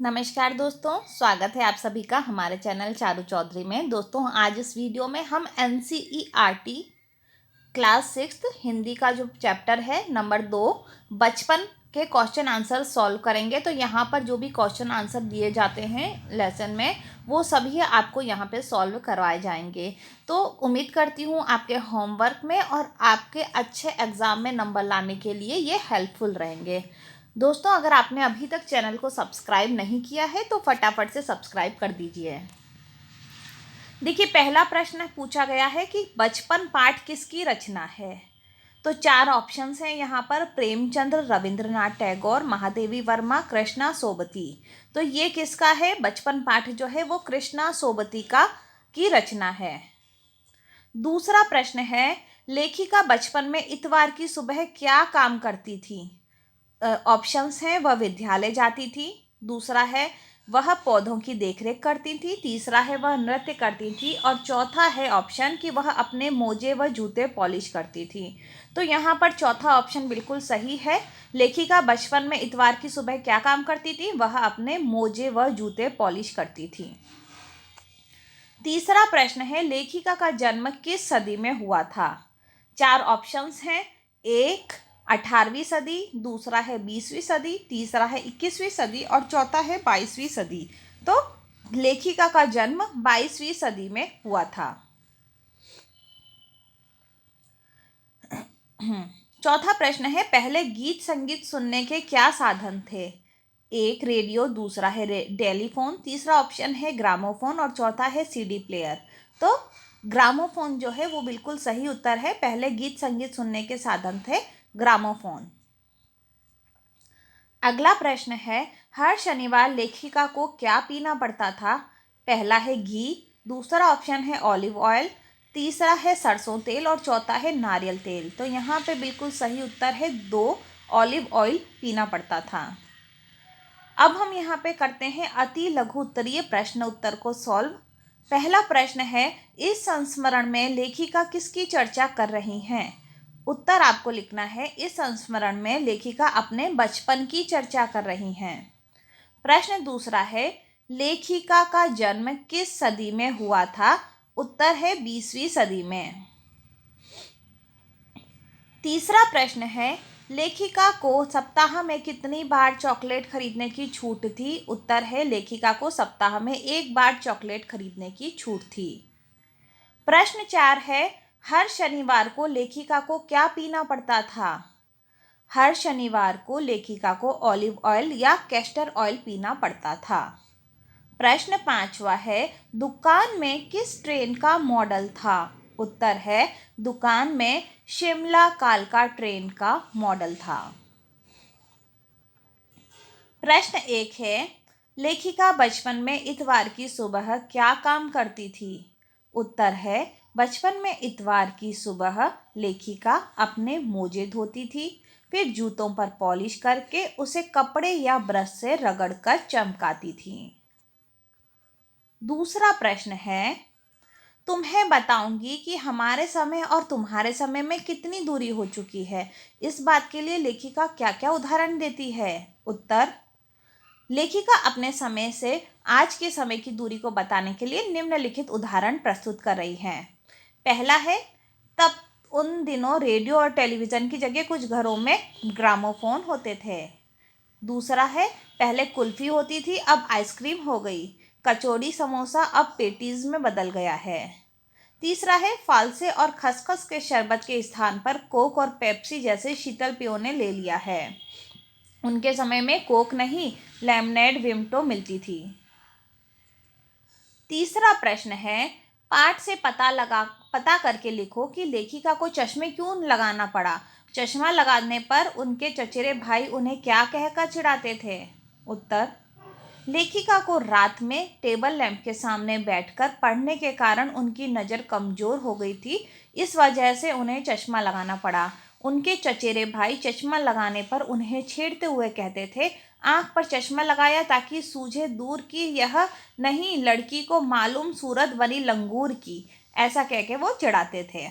नमस्कार दोस्तों, स्वागत है आप सभी का हमारे चैनल चारू चौधरी में। दोस्तों, आज इस वीडियो में हम NCERT क्लास 6 हिंदी का जो चैप्टर है नंबर 2 बचपन के क्वेश्चन आंसर सॉल्व करेंगे। तो यहाँ पर जो भी क्वेश्चन आंसर दिए जाते हैं लेसन में, वो सभी आपको यहाँ पे सॉल्व करवाए जाएंगे। तो उम्मीद करती हूँ आपके होमवर्क में और आपके अच्छे एग्ज़ाम में नंबर लाने के लिए ये हेल्पफुल रहेंगे। दोस्तों, अगर आपने अभी तक चैनल को सब्सक्राइब नहीं किया है तो फटाफट से सब्सक्राइब कर दीजिए। देखिए, पहला प्रश्न पूछा गया है कि बचपन पाठ किसकी रचना है। तो 4 ऑप्शंस हैं यहाँ पर: प्रेमचंद्र, रविंद्रनाथ टैगोर, महादेवी वर्मा, कृष्णा सोबती। तो ये किसका है? बचपन पाठ जो है वो कृष्णा सोबती की रचना है। दूसरा प्रश्न है, लेखिका बचपन में इतवार की सुबह क्या काम करती थी। ऑप्शंस हैं: वह विद्यालय जाती थी, दूसरा है वह पौधों की देखरेख करती थी, तीसरा है वह नृत्य करती थी, और चौथा है ऑप्शन कि वह अपने मोजे व जूते पॉलिश करती थी। तो यहाँ पर चौथा ऑप्शन बिल्कुल सही है। लेखिका बचपन में इतवार की सुबह क्या काम करती थी? वह अपने मोजे व जूते पॉलिश करती थी। तीसरा प्रश्न है, लेखिका का जन्म किस सदी में हुआ था। 4 ऑप्शंस हैं: 1 18वीं सदी, दूसरा है 20वीं सदी, तीसरा है 21वीं सदी और चौथा है 22वीं सदी। तो लेखिका का जन्म 22वीं सदी में हुआ था। चौथा प्रश्न है, पहले गीत संगीत सुनने के क्या साधन थे। 1 रेडियो, दूसरा है टेलीफोन, तीसरा ऑप्शन है ग्रामोफोन और चौथा है CD प्लेयर। तो ग्रामोफोन जो है वो बिल्कुल सही उत्तर है। पहले गीत संगीत सुनने के साधन थे ग्रामोफोन। अगला प्रश्न है, हर शनिवार लेखिका को क्या पीना पड़ता था। पहला है घी, दूसरा ऑप्शन है ऑलिव ऑयल, तीसरा है सरसों तेल और चौथा है नारियल तेल। तो यहाँ पे बिल्कुल सही उत्तर है 2, ऑलिव ऑयल पीना पड़ता था। अब हम यहाँ पे करते हैं अति लघु उत्तरीय प्रश्न उत्तर को सॉल्व। पहला प्रश्न है, इस संस्मरण में लेखिका किसकी चर्चा कर रही हैं। उत्तर आपको लिखना है, इस संस्मरण में लेखिका अपने बचपन की चर्चा कर रही हैं। प्रश्न दूसरा है, लेखिका का जन्म किस सदी में हुआ था। उत्तर है 20वीं सदी में। तीसरा प्रश्न है, लेखिका को सप्ताह में कितनी बार चॉकलेट खरीदने की छूट थी। उत्तर है, लेखिका को सप्ताह में 1 बार चॉकलेट खरीदने की छूट थी। प्रश्न 4 है, हर शनिवार को लेखिका को क्या पीना पड़ता था। हर शनिवार को लेखिका को ऑलिव ऑयल या कैस्टर ऑयल पीना पड़ता था। प्रश्न 5वां है, दुकान में किस ट्रेन का मॉडल था। उत्तर है, दुकान में शिमला कालका ट्रेन का मॉडल था। प्रश्न 1 है, लेखिका बचपन में इतवार की सुबह क्या काम करती थी। उत्तर है, बचपन में इतवार की सुबह लेखिका अपने मोजे धोती थी, फिर जूतों पर पॉलिश करके उसे कपड़े या ब्रश से रगड़कर चमकाती थी। दूसरा प्रश्न है, तुम्हें बताऊंगी कि हमारे समय और तुम्हारे समय में कितनी दूरी हो चुकी है। इस बात के लिए लेखिका क्या क्या उदाहरण देती है। उत्तर, लेखिका अपने समय से आज के समय की दूरी को बताने के लिए निम्नलिखित उदाहरण प्रस्तुत कर रही हैं। पहला है, तब उन दिनों रेडियो और टेलीविज़न की जगह कुछ घरों में ग्रामोफोन होते थे। दूसरा है, पहले कुल्फी होती थी, अब आइसक्रीम हो गई। कचौड़ी समोसा अब पेटीज में बदल गया है। तीसरा है, फालसे और खसखस के शरबत के स्थान पर कोक और पेप्सी जैसे शीतल पेयों ने ले लिया है। उनके समय में कोक नहीं, लेमनेड विम्टो मिलती थी। तीसरा प्रश्न है, पाठ से पता करके लिखो कि लेखिका को चश्मे क्यों लगाना पड़ा। चश्मा लगाने पर उनके चचेरे भाई उन्हें क्या कहकर चिढ़ाते थे। उत्तर, लेखिका को रात में टेबल लैंप के सामने बैठकर पढ़ने के कारण उनकी नज़र कमज़ोर हो गई थी, इस वजह से उन्हें चश्मा लगाना पड़ा। उनके चचेरे भाई चश्मा लगाने पर उन्हें छेड़ते हुए कहते थे, आंख पर चश्मा लगाया ताकि सूझे दूर की यह नहीं, लड़की को मालूम सूरत बनी लंगूर की। ऐसा कह के वो चिढ़ाते थे।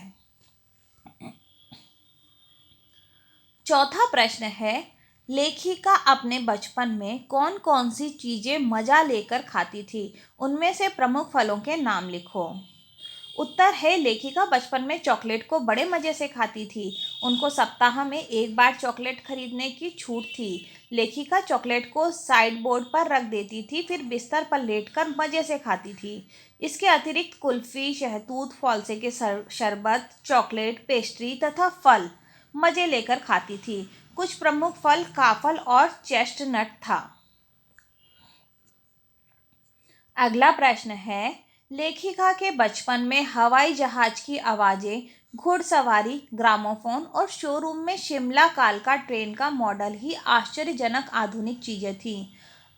चौथा प्रश्न है, लेखिका अपने बचपन में कौन कौन सी चीज़ें मज़ा लेकर खाती थी? उनमें से प्रमुख फलों के नाम लिखो। उत्तर है, लेखिका बचपन में चॉकलेट को बड़े मज़े से खाती थी। उनको सप्ताह में एक बार चॉकलेट खरीदने की छूट थी। लेखिका चॉकलेट को साइड बोर्ड पर रख देती थी, फिर बिस्तर पर लेटकर मज़े से खाती थी। इसके अतिरिक्त कुल्फ़ी, शहतूत, फॉल्से के शरबत, चॉकलेट, पेस्ट्री तथा फल मज़े लेकर खाती थी। कुछ प्रमुख फल काफल और चेस्टनट था। अगला प्रश्न है, लेखिका के बचपन में हवाई जहाज की आवाज़ें, घुड़सवारी, ग्रामोफोन और शोरूम में शिमला कालका ट्रेन का मॉडल ही आश्चर्यजनक आधुनिक चीज़ें थीं।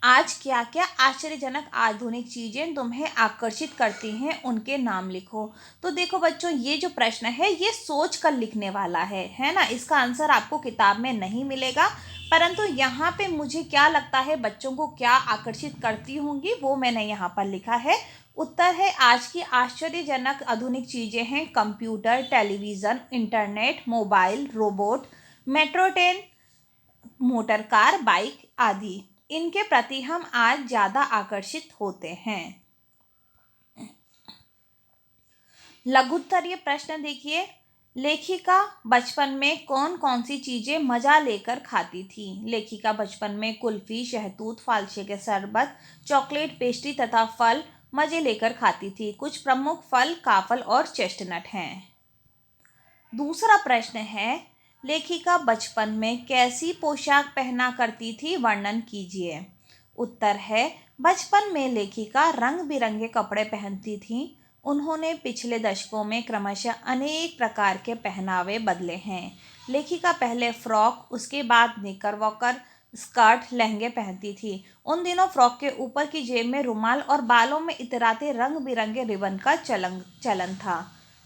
आज क्या क्या आश्चर्यजनक आधुनिक चीज़ें तुम्हें आकर्षित करती हैं, उनके नाम लिखो। तो देखो बच्चों, ये जो प्रश्न है ये सोच कर लिखने वाला है ना। इसका आंसर आपको किताब में नहीं मिलेगा, परंतु यहाँ पे मुझे क्या लगता है बच्चों को क्या आकर्षित करती होंगी वो मैंने यहाँ पर लिखा है। उत्तर है, आज की आश्चर्यजनक आधुनिक चीज़ें हैं computer, television, internet, mobile, robot, metro train, motor car, bike आदि। इनके प्रति हम आज ज़्यादा आकर्षित होते हैं। लघुत्तरीय प्रश्न देखिए, लेखिका बचपन में कौन कौन सी चीज़ें मज़ा लेकर खाती थी? लेखिका बचपन में कुल्फ़ी, शहतूत, फालसे के शरबत, चॉकलेट, पेस्ट्री तथा फल मज़े लेकर खाती थी। कुछ प्रमुख फल काफल और चेस्टनट हैं। दूसरा प्रश्न है, लेखिका बचपन में कैसी पोशाक पहना करती थी, वर्णन कीजिए। उत्तर है, बचपन में लेखिका रंग बिरंगे कपड़े पहनती थीं। उन्होंने पिछले दशकों में क्रमशः अनेक प्रकार के पहनावे बदले हैं। लेखिका पहले फ्रॉक, उसके बाद निकरवॉकर, स्कर्ट, लहंगे पहनती थी। उन दिनों फ्रॉक के ऊपर की जेब में रुमाल और बालों में इतराते रंग बिरंगे रिबन का चलन था।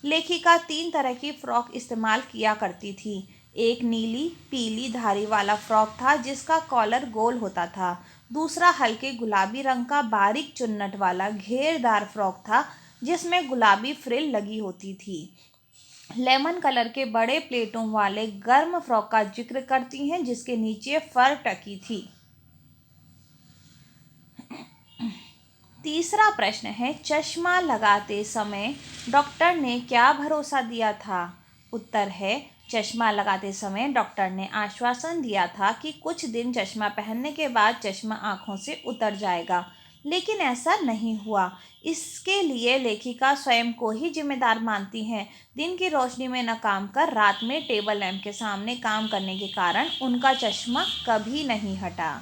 लेखिका 3 तरह की फ्रॉक इस्तेमाल किया करती थी। एक नीली पीली धारी वाला फ्रॉक था जिसका कॉलर गोल होता था। दूसरा हल्के गुलाबी रंग का बारीक चुन्नट वाला घेरदार फ्रॉक था जिसमें गुलाबी फ्रिल लगी होती थी। लेमन कलर के बड़े प्लेटों वाले गर्म फ्रॉक का जिक्र करती हैं जिसके नीचे फर टकी थी। तीसरा प्रश्न है, चश्मा लगाते समय डॉक्टर ने क्या भरोसा दिया था? उत्तर है, चश्मा लगाते समय डॉक्टर ने आश्वासन दिया था कि कुछ दिन चश्मा पहनने के बाद चश्मा आँखों से उतर जाएगा, लेकिन ऐसा नहीं हुआ। इसके लिए लेखिका स्वयं को ही जिम्मेदार मानती हैं। दिन की रोशनी में न काम कर रात में टेबल लैंप के सामने काम करने के कारण उनका चश्मा कभी नहीं हटा।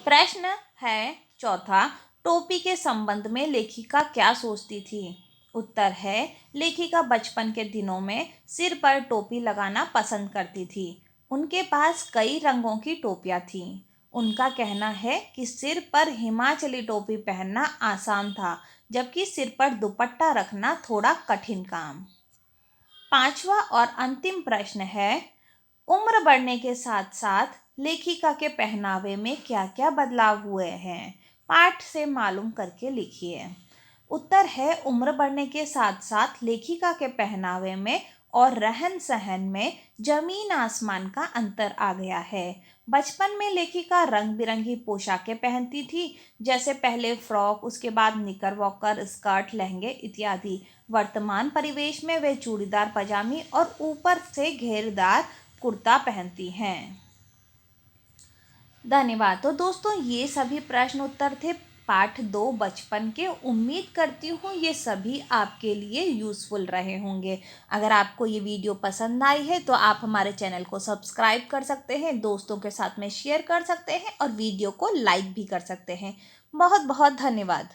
प्रश्न है चौथा, टोपी के संबंध में लेखिका क्या सोचती थी? उत्तर है, लेखिका बचपन के दिनों में सिर पर टोपी लगाना पसंद करती थी। उनके पास कई रंगों की टोपियां थीं। उनका कहना है कि सिर पर हिमाचली टोपी पहनना आसान था, जबकि सिर पर दुपट्टा रखना थोड़ा कठिन काम। पांचवा और अंतिम प्रश्न है, उम्र बढ़ने के साथ साथ लेखिका के पहनावे में क्या क्या बदलाव हुए हैं, पाठ से मालूम करके लिखिए। उत्तर है, उम्र बढ़ने के साथ साथ लेखिका के पहनावे में और रहन सहन में जमीन आसमान का अंतर आ गया है। बचपन में लेखिका रंग बिरंगी पोशाकें पहनती थी, जैसे पहले फ्रॉक, उसके बाद निकरवॉकर, स्कर्ट, लहंगे इत्यादि। वर्तमान परिवेश में वे चूड़ीदार पजामी और ऊपर से घेरदार कुर्ता पहनती हैं। धन्यवाद। तो दोस्तों, ये सभी प्रश्न उत्तर थे पाठ 2 बचपन के। उम्मीद करती हूँ ये सभी आपके लिए यूज़फुल रहे होंगे। अगर आपको ये वीडियो पसंद आई है तो आप हमारे चैनल को सब्सक्राइब कर सकते हैं, दोस्तों के साथ में शेयर कर सकते हैं और वीडियो को लाइक भी कर सकते हैं। बहुत बहुत धन्यवाद।